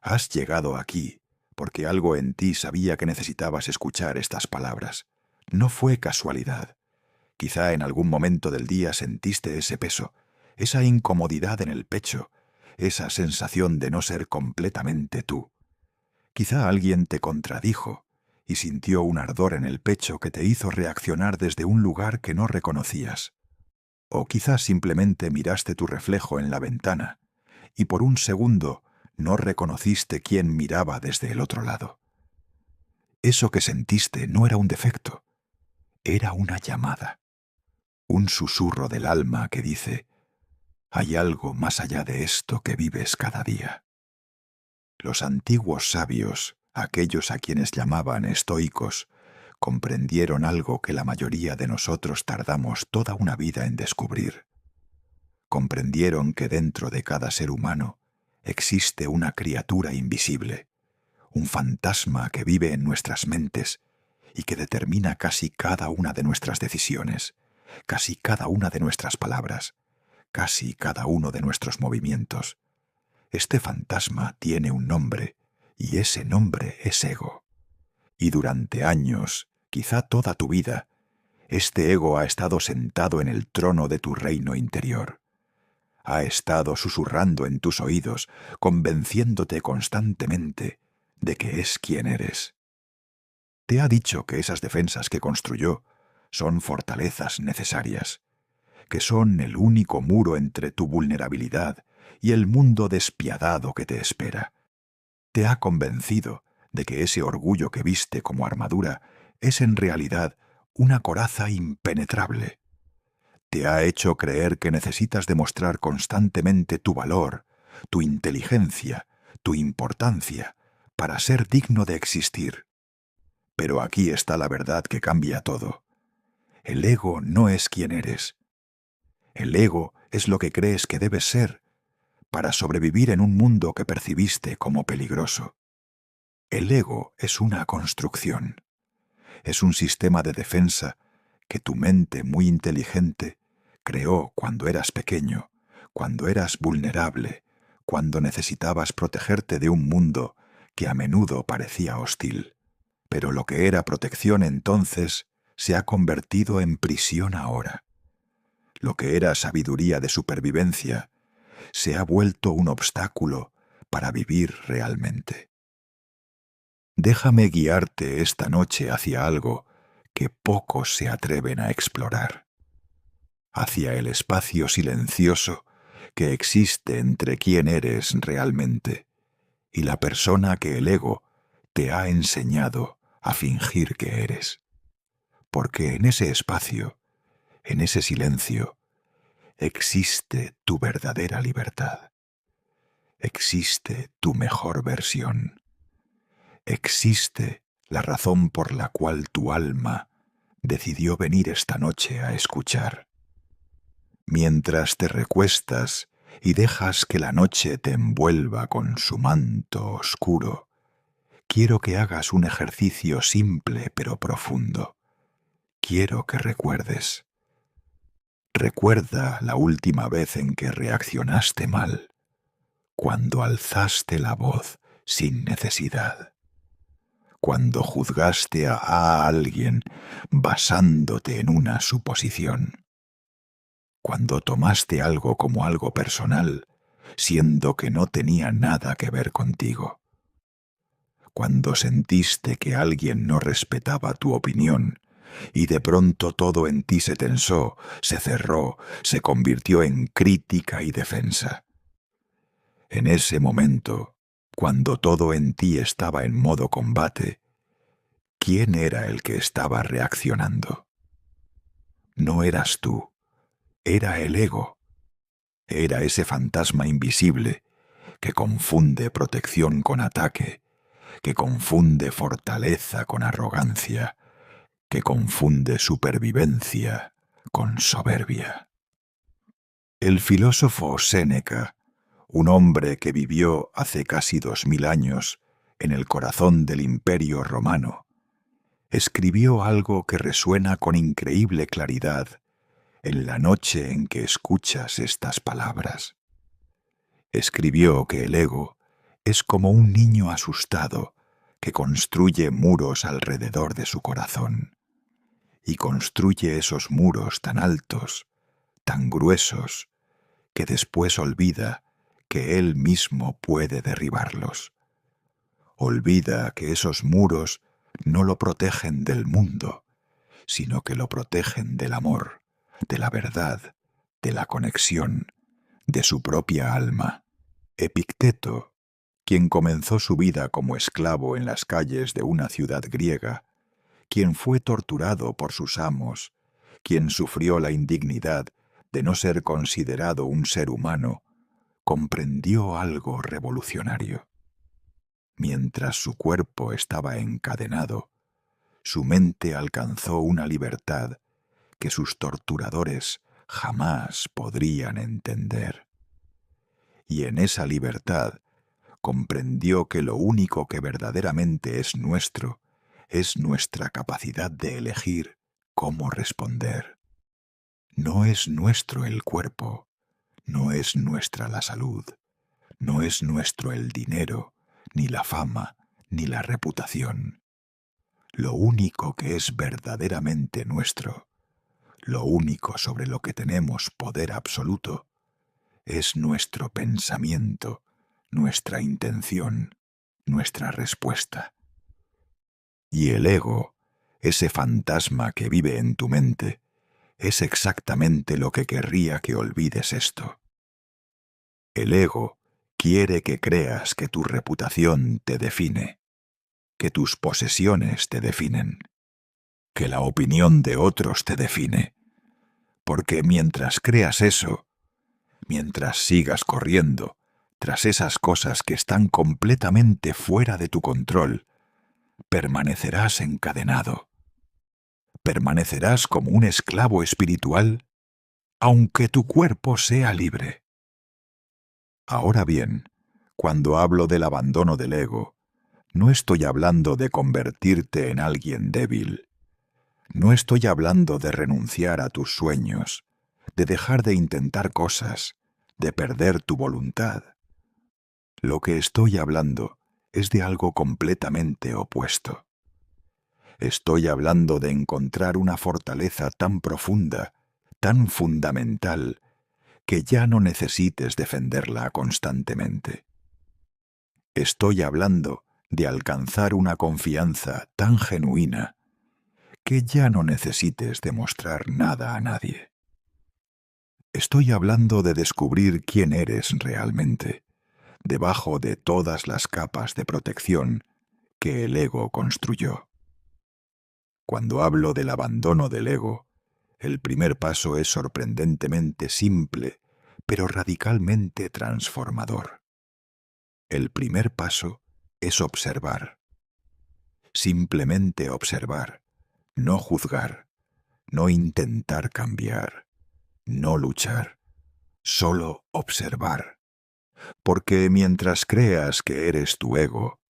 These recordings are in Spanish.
Has llegado aquí porque algo en ti sabía que necesitabas escuchar estas palabras. No fue casualidad. Quizá en algún momento del día sentiste ese peso, esa incomodidad en el pecho, esa sensación de no ser completamente tú. Quizá alguien te contradijo y sintió un ardor en el pecho que te hizo reaccionar desde un lugar que no reconocías. O quizás simplemente miraste tu reflejo en la ventana y por un segundo no reconociste quién miraba desde el otro lado. Eso que sentiste no era un defecto, era una llamada, un susurro del alma que dice: hay algo más allá de esto que vives cada día. Los antiguos sabios, aquellos a quienes llamaban estoicos, comprendieron algo que la mayoría de nosotros tardamos toda una vida en descubrir. Comprendieron que dentro de cada ser humano existe una criatura invisible, un fantasma que vive en nuestras mentes y que determina casi cada una de nuestras decisiones, casi cada una de nuestras palabras, casi cada uno de nuestros movimientos. Este fantasma tiene un nombre, y ese nombre es ego. Y durante años, quizá toda tu vida, este ego ha estado sentado en el trono de tu reino interior. Ha estado susurrando en tus oídos, convenciéndote constantemente de que es quien eres. Te ha dicho que esas defensas que construyó son fortalezas necesarias, que son el único muro entre tu vulnerabilidad y el mundo despiadado que te espera. Te ha convencido de que ese orgullo que viste como armadura es en realidad una coraza impenetrable. Te ha hecho creer que necesitas demostrar constantemente tu valor, tu inteligencia, tu importancia, para ser digno de existir. Pero aquí está la verdad que cambia todo. El ego no es quien eres. El ego es lo que crees que debes ser para sobrevivir en un mundo que percibiste como peligroso. El ego es una construcción. Es un sistema de defensa que tu mente muy inteligente creó cuando eras pequeño, cuando eras vulnerable, cuando necesitabas protegerte de un mundo que a menudo parecía hostil. Pero lo que era protección entonces se ha convertido en prisión ahora. Lo que era sabiduría de supervivencia se ha vuelto un obstáculo para vivir realmente. Déjame guiarte esta noche hacia algo que pocos se atreven a explorar, hacia el espacio silencioso que existe entre quién eres realmente y la persona que el ego te ha enseñado a fingir que eres. Porque en ese espacio, en ese silencio, existe tu verdadera libertad. Existe tu mejor versión. Existe la razón por la cual tu alma decidió venir esta noche a escuchar. Mientras te recuestas y dejas que la noche te envuelva con su manto oscuro, quiero que hagas un ejercicio simple pero profundo. Quiero que recuerdes. Recuerda la última vez en que reaccionaste mal, cuando alzaste la voz sin necesidad, cuando juzgaste a alguien basándote en una suposición, cuando tomaste algo como algo personal, siendo que no tenía nada que ver contigo, cuando sentiste que alguien no respetaba tu opinión y de pronto todo en ti se tensó, se cerró, se convirtió en crítica y defensa. En ese momento, cuando todo en ti estaba en modo combate, ¿quién era el que estaba reaccionando? No eras tú, era el ego. Era ese fantasma invisible que confunde protección con ataque, que confunde fortaleza con arrogancia, que confunde supervivencia con soberbia. El filósofo Séneca, un hombre que vivió hace casi 2000 años en el corazón del Imperio Romano, escribió algo que resuena con increíble claridad en la noche en que escuchas estas palabras. Escribió que el ego es como un niño asustado que construye muros alrededor de su corazón, y construye esos muros tan altos, tan gruesos, que después olvida que él mismo puede derribarlos. Olvida que esos muros no lo protegen del mundo, sino que lo protegen del amor, de la verdad, de la conexión, de su propia alma. Epicteto, quien comenzó su vida como esclavo en las calles de una ciudad griega, quien fue torturado por sus amos, quien sufrió la indignidad de no ser considerado un ser humano, comprendió algo revolucionario. Mientras su cuerpo estaba encadenado, su mente alcanzó una libertad que sus torturadores jamás podrían entender. Y en esa libertad comprendió que lo único que verdaderamente es nuestro es nuestra capacidad de elegir cómo responder. No es nuestro el cuerpo, no es nuestra la salud, no es nuestro el dinero, ni la fama, ni la reputación. Lo único que es verdaderamente nuestro, lo único sobre lo que tenemos poder absoluto, es nuestro pensamiento, nuestra intención, nuestra respuesta. Y el ego, ese fantasma que vive en tu mente, es exactamente lo que querría que olvides esto. El ego quiere que creas que tu reputación te define, que tus posesiones te definen, que la opinión de otros te define, porque mientras creas eso, mientras sigas corriendo tras esas cosas que están completamente fuera de tu control, permanecerás encadenado. Permanecerás como un esclavo espiritual, aunque tu cuerpo sea libre. Ahora bien, cuando hablo del abandono del ego, no estoy hablando de convertirte en alguien débil. No estoy hablando de renunciar a tus sueños, de dejar de intentar cosas, de perder tu voluntad. Lo que estoy hablando es de algo completamente opuesto. Estoy hablando de encontrar una fortaleza tan profunda, tan fundamental, que ya no necesites defenderla constantemente. Estoy hablando de alcanzar una confianza tan genuina que ya no necesites demostrar nada a nadie. Estoy hablando de descubrir quién eres realmente, debajo de todas las capas de protección que el ego construyó. Cuando hablo del abandono del ego, el primer paso es sorprendentemente simple, pero radicalmente transformador. El primer paso es observar. Simplemente observar, no juzgar, no intentar cambiar, no luchar, solo observar. Porque mientras creas que eres tu ego,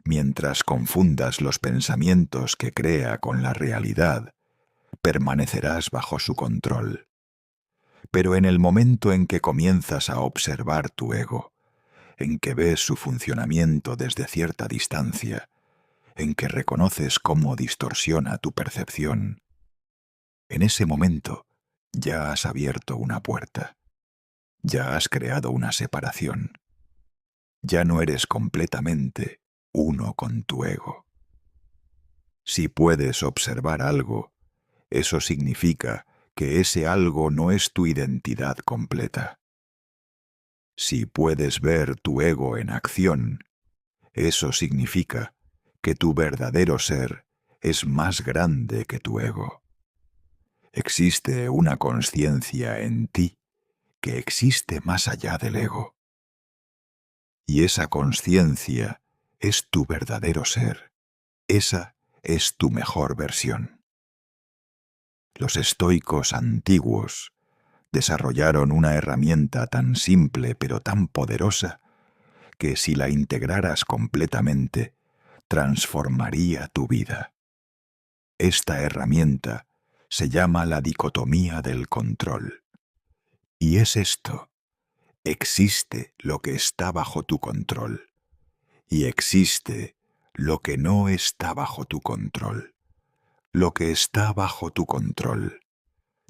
mientras confundas los pensamientos que crea con la realidad, permanecerás bajo su control. Pero en el momento en que comienzas a observar tu ego, en que ves su funcionamiento desde cierta distancia, en que reconoces cómo distorsiona tu percepción, en ese momento ya has abierto una puerta, ya has creado una separación, ya no eres completamente uno con tu ego. Si puedes observar algo, eso significa que ese algo no es tu identidad completa. Si puedes ver tu ego en acción, eso significa que tu verdadero ser es más grande que tu ego. Existe una conciencia en ti que existe más allá del ego. Y esa conciencia es tu verdadero ser. Esa es tu mejor versión. Los estoicos antiguos desarrollaron una herramienta tan simple pero tan poderosa que si la integraras completamente, transformaría tu vida. Esta herramienta se llama la dicotomía del control. Y es esto: existe lo que está bajo tu control, Y existe lo que no está bajo tu control. Lo que está bajo tu control,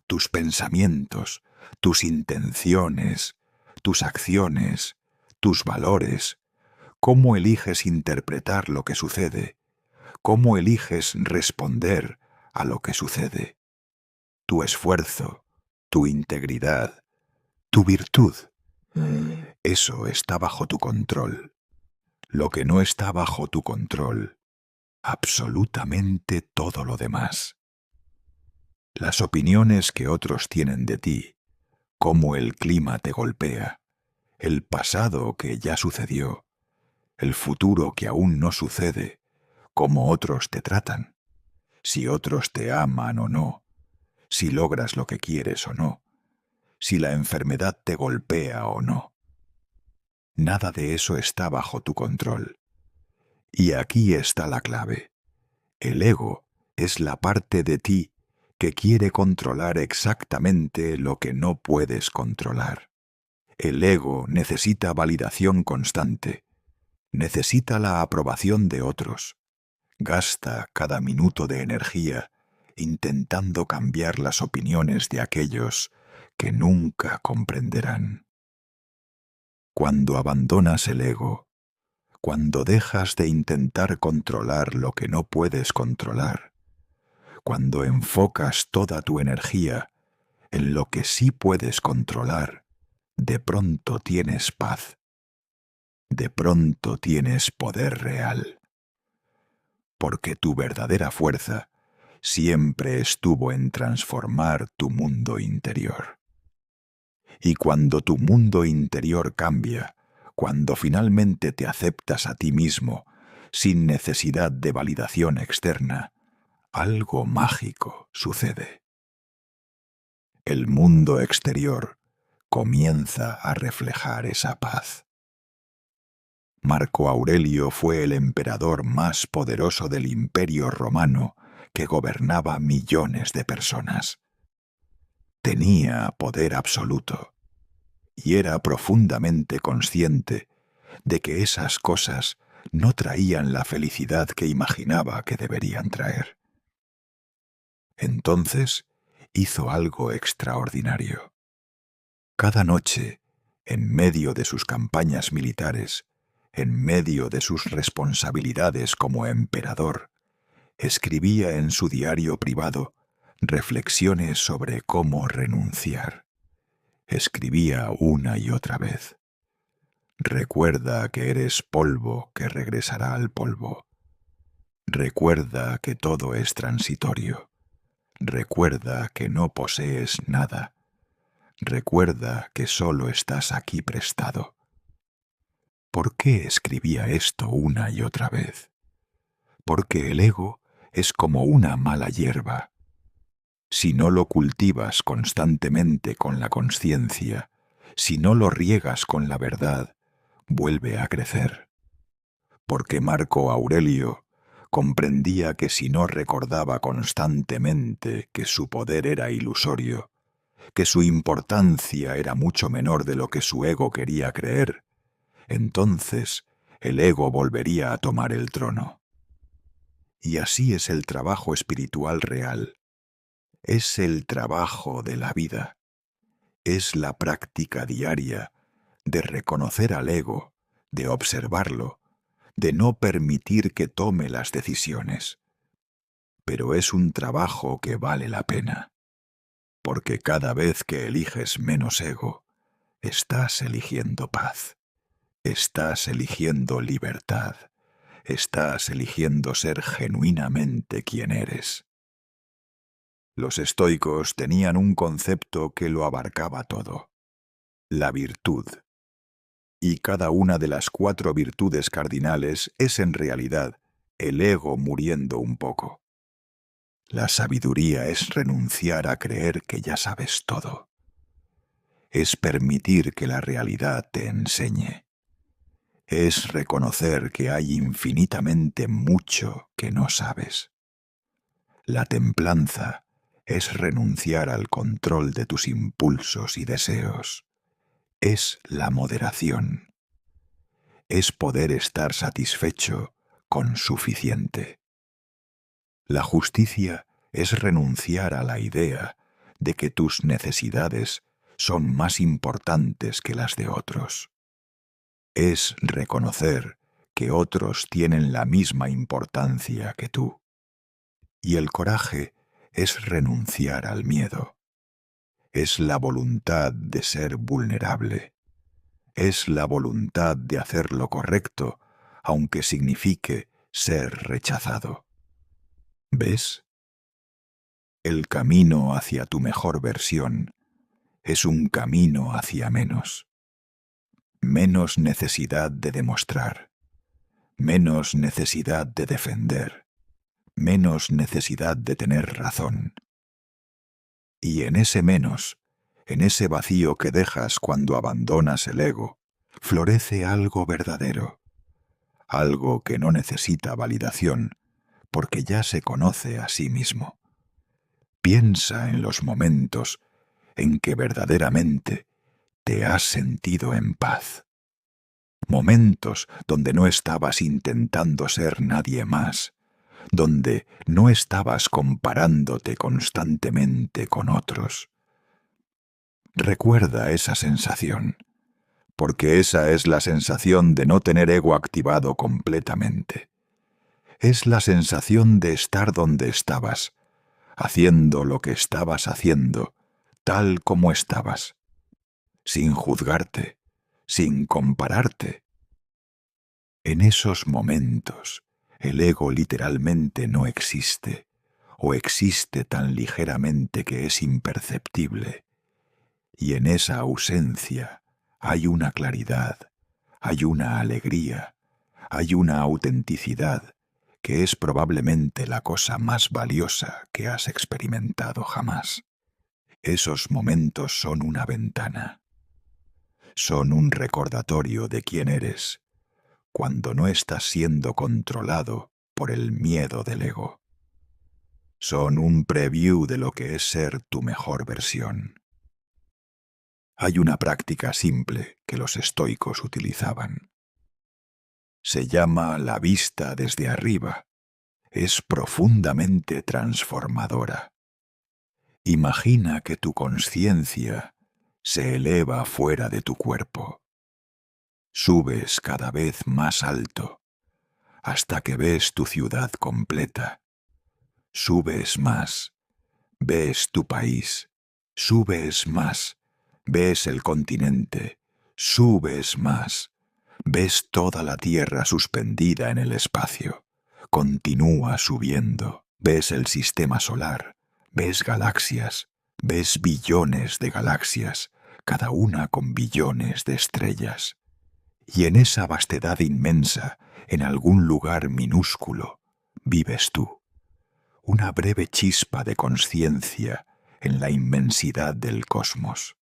tus pensamientos, tus intenciones, tus acciones, tus valores, cómo eliges interpretar lo que sucede, cómo eliges responder a lo que sucede, tu esfuerzo, tu integridad, tu virtud. Eso está bajo tu control. Lo que no está bajo tu control, absolutamente todo lo demás. Las opiniones que otros tienen de ti, cómo el clima te golpea, el pasado que ya sucedió, el futuro que aún no sucede, cómo otros te tratan, si otros te aman o no, si logras lo que quieres o no, si la enfermedad te golpea o no. Nada de eso está bajo tu control. Y aquí está la clave. El ego es la parte de ti que quiere controlar exactamente lo que no puedes controlar. El ego necesita validación constante, necesita la aprobación de otros, gasta cada minuto de energía intentando cambiar las opiniones de aquellos que nunca comprenderán. Cuando abandonas el ego, cuando dejas de intentar controlar lo que no puedes controlar, cuando enfocas toda tu energía en lo que sí puedes controlar, de pronto tienes paz, de pronto tienes poder real, porque tu verdadera fuerza siempre estuvo en transformar tu mundo interior. Y cuando tu mundo interior cambia, cuando finalmente te aceptas a ti mismo sin necesidad de validación externa, algo mágico sucede. El mundo exterior comienza a reflejar esa paz. Marco Aurelio fue el emperador más poderoso del Imperio Romano que gobernaba millones de personas. Tenía poder absoluto y era profundamente consciente de que esas cosas no traían la felicidad que imaginaba que deberían traer. Entonces hizo algo extraordinario. Cada noche, en medio de sus campañas militares, en medio de sus responsabilidades como emperador, escribía en su diario privado reflexiones sobre cómo renunciar. Escribía una y otra vez: recuerda que eres polvo que regresará al polvo. Recuerda que todo es transitorio. Recuerda que no posees nada. Recuerda que solo estás aquí prestado. ¿Por qué escribía esto una y otra vez? Porque el ego es como una mala hierba. Si no lo cultivas constantemente con la consciencia, si no lo riegas con la verdad, vuelve a crecer. Porque Marco Aurelio comprendía que si no recordaba constantemente que su poder era ilusorio, que su importancia era mucho menor de lo que su ego quería creer, entonces el ego volvería a tomar el trono. Y así es el trabajo espiritual real. Es el trabajo de la vida. Es la práctica diaria de reconocer al ego, de observarlo, de no permitir que tome las decisiones. Pero es un trabajo que vale la pena, porque cada vez que eliges menos ego, estás eligiendo paz, estás eligiendo libertad, estás eligiendo ser genuinamente quien eres. Los estoicos tenían un concepto que lo abarcaba todo: la virtud. Y cada una de las 4 virtudes cardinales es en realidad el ego muriendo un poco. La sabiduría es renunciar a creer que ya sabes todo. Es permitir que la realidad te enseñe. Es reconocer que hay infinitamente mucho que no sabes. La templanza es renunciar al control de tus impulsos y deseos. Es la moderación. es poder estar satisfecho con suficiente. La justicia es renunciar a la idea de que tus necesidades son más importantes que las de otros. Es reconocer que otros tienen la misma importancia que tú. Y el coraje es renunciar al miedo. Es la voluntad de ser vulnerable. Es la voluntad de hacer lo correcto, aunque signifique ser rechazado. ¿Ves? El camino hacia tu mejor versión es un camino hacia menos. Menos necesidad de demostrar. Menos necesidad de defender. Menos necesidad de tener razón. Y en ese menos, en ese vacío que dejas cuando abandonas el ego, florece algo verdadero, algo que no necesita validación, porque ya se conoce a sí mismo. Piensa en los momentos en que verdaderamente te has sentido en paz. Momentos donde no estabas intentando ser nadie más, donde no estabas comparándote constantemente con otros. Recuerda esa sensación, porque esa es la sensación de no tener ego activado completamente. Es la sensación de estar donde estabas, haciendo lo que estabas haciendo, tal como estabas, sin juzgarte, sin compararte. En esos momentos, el ego literalmente no existe, o existe tan ligeramente que es imperceptible. Y en esa ausencia hay una claridad, hay una alegría, hay una autenticidad que es probablemente la cosa más valiosa que has experimentado jamás. Esos momentos son una ventana. Son un recordatorio de quién eres, cuando no estás siendo controlado por el miedo del ego. Son un preview de lo que es ser tu mejor versión. Hay una práctica simple que los estoicos utilizaban. Se llama la vista desde arriba. Es profundamente transformadora. Imagina que tu conciencia se eleva fuera de tu cuerpo. Subes cada vez más alto, hasta que ves tu ciudad completa. Subes más, ves tu país. Subes más, ves el continente. Subes más, ves toda la tierra suspendida en el espacio. Continúa subiendo, ves el sistema solar, ves galaxias, ves billones de galaxias, cada una con billones de estrellas. Y en esa vastedad inmensa, en algún lugar minúsculo, vives tú, una breve chispa de consciencia en la inmensidad del cosmos,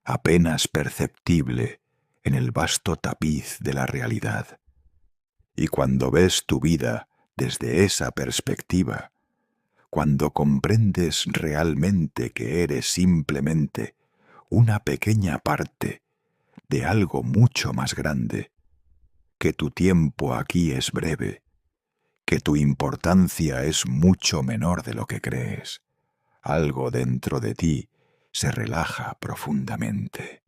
apenas perceptible en el vasto tapiz de la realidad. Y cuando ves tu vida desde esa perspectiva, cuando comprendes realmente que eres simplemente una pequeña parte de algo mucho más grande, que tu tiempo aquí es breve, que tu importancia es mucho menor de lo que crees, algo dentro de ti se relaja profundamente.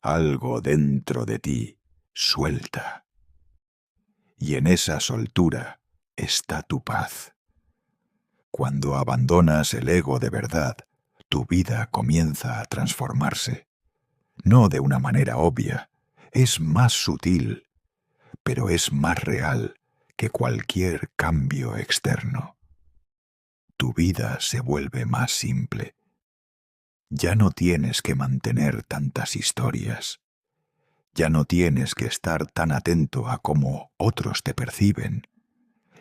Algo dentro de ti suelta. Y en esa soltura está tu paz. Cuando abandonas el ego de verdad, tu vida comienza a transformarse. No de una manera obvia, es más sutil, pero es más real que cualquier cambio externo. Tu vida se vuelve más simple. Ya no tienes que mantener tantas historias. Ya no tienes que estar tan atento a cómo otros te perciben.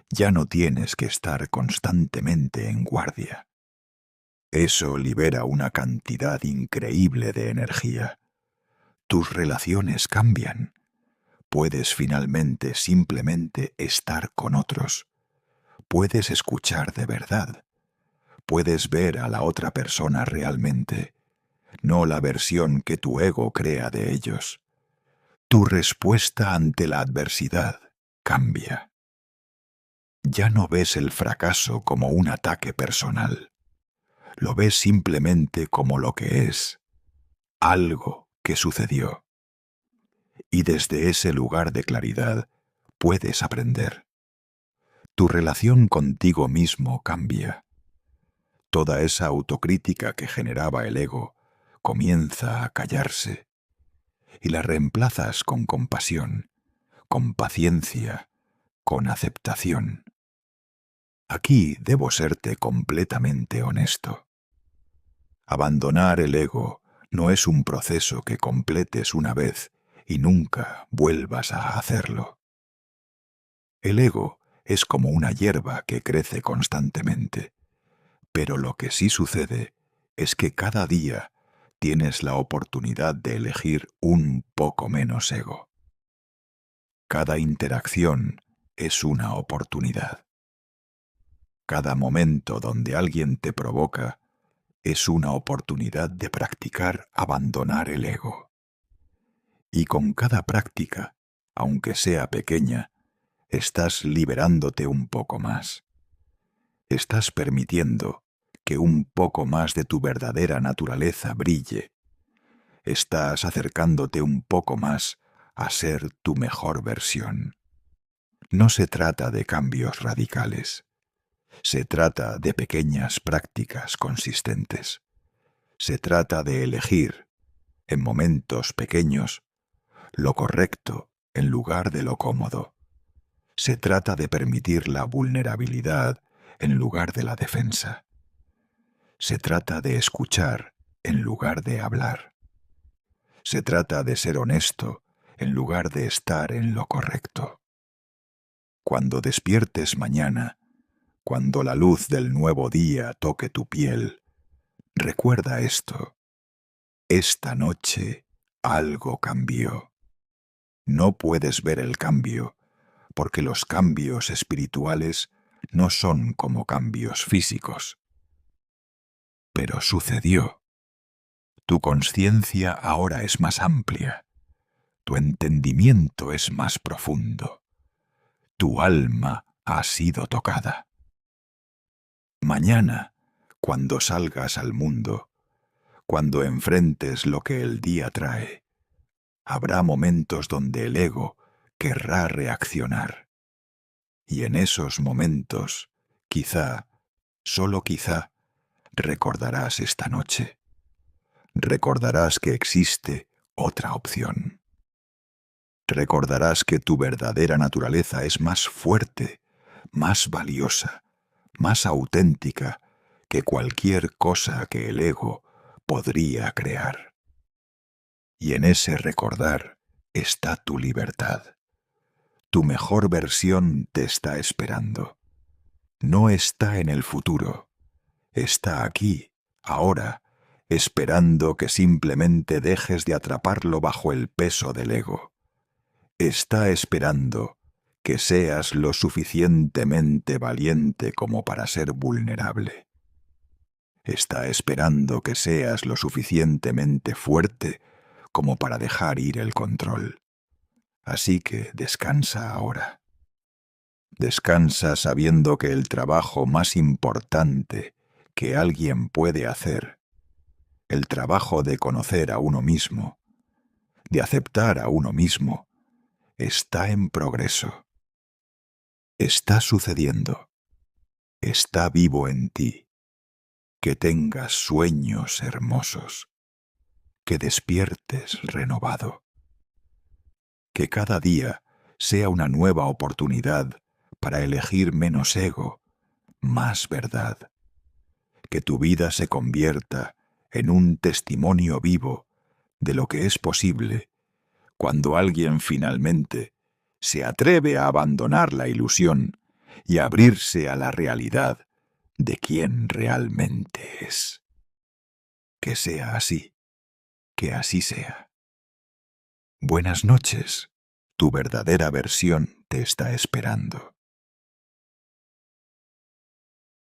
Ya no tienes que estar constantemente en guardia. Eso libera una cantidad increíble de energía. Tus relaciones cambian. Puedes finalmente simplemente estar con otros. Puedes escuchar de verdad. Puedes ver a la otra persona realmente, no la versión que tu ego crea de ellos. Tu respuesta ante la adversidad cambia. Ya no ves el fracaso como un ataque personal. Lo ves simplemente como lo que es, algo que sucedió. Y desde ese lugar de claridad puedes aprender. Tu relación contigo mismo cambia. Toda esa autocrítica que generaba el ego comienza a callarse y la reemplazas con compasión, con paciencia, con aceptación. Aquí debo serte completamente honesto. Abandonar el ego no es un proceso que completes una vez y nunca vuelvas a hacerlo. El ego es como una hierba que crece constantemente, pero lo que sí sucede es que cada día tienes la oportunidad de elegir un poco menos ego. Cada interacción es una oportunidad. Cada momento donde alguien te provoca es una oportunidad de practicar abandonar el ego. Y con cada práctica, aunque sea pequeña, estás liberándote un poco más. Estás permitiendo que un poco más de tu verdadera naturaleza brille. Estás acercándote un poco más a ser tu mejor versión. No se trata de cambios radicales. Se trata de pequeñas prácticas consistentes. Se trata de elegir, en momentos pequeños, lo correcto en lugar de lo cómodo. Se trata de permitir la vulnerabilidad en lugar de la defensa. Se trata de escuchar en lugar de hablar. Se trata de ser honesto en lugar de estar en lo correcto. Cuando despiertes mañana, cuando la luz del nuevo día toque tu piel, recuerda esto. Esta noche algo cambió. No puedes ver el cambio, porque los cambios espirituales no son como cambios físicos. Pero sucedió. Tu conciencia ahora es más amplia. Tu entendimiento es más profundo. Tu alma ha sido tocada. Mañana, cuando salgas al mundo, cuando enfrentes lo que el día trae, habrá momentos donde el ego querrá reaccionar. Y en esos momentos, quizá, solo quizá, recordarás esta noche. Recordarás que existe otra opción. Recordarás que tu verdadera naturaleza es más fuerte, más valiosa, más auténtica que cualquier cosa que el ego podría crear. Y en ese recordar está tu libertad. Tu mejor versión te está esperando. No está en el futuro. Está aquí, ahora, esperando que simplemente dejes de atraparlo bajo el peso del ego. Está esperando que seas lo suficientemente valiente como para ser vulnerable. Está esperando que seas lo suficientemente fuerte como para dejar ir el control. Así que descansa ahora. Descansa sabiendo que el trabajo más importante que alguien puede hacer, el trabajo de conocer a uno mismo, de aceptar a uno mismo, está en progreso. Está sucediendo. Está vivo en ti. Que tengas sueños hermosos. Que despiertes renovado. Que cada día sea una nueva oportunidad para elegir menos ego, más verdad. Que tu vida se convierta en un testimonio vivo de lo que es posible cuando alguien finalmente se atreve a abandonar la ilusión y a abrirse a la realidad de quién realmente es. Que sea así, que así sea. Buenas noches, tu verdadera versión te está esperando.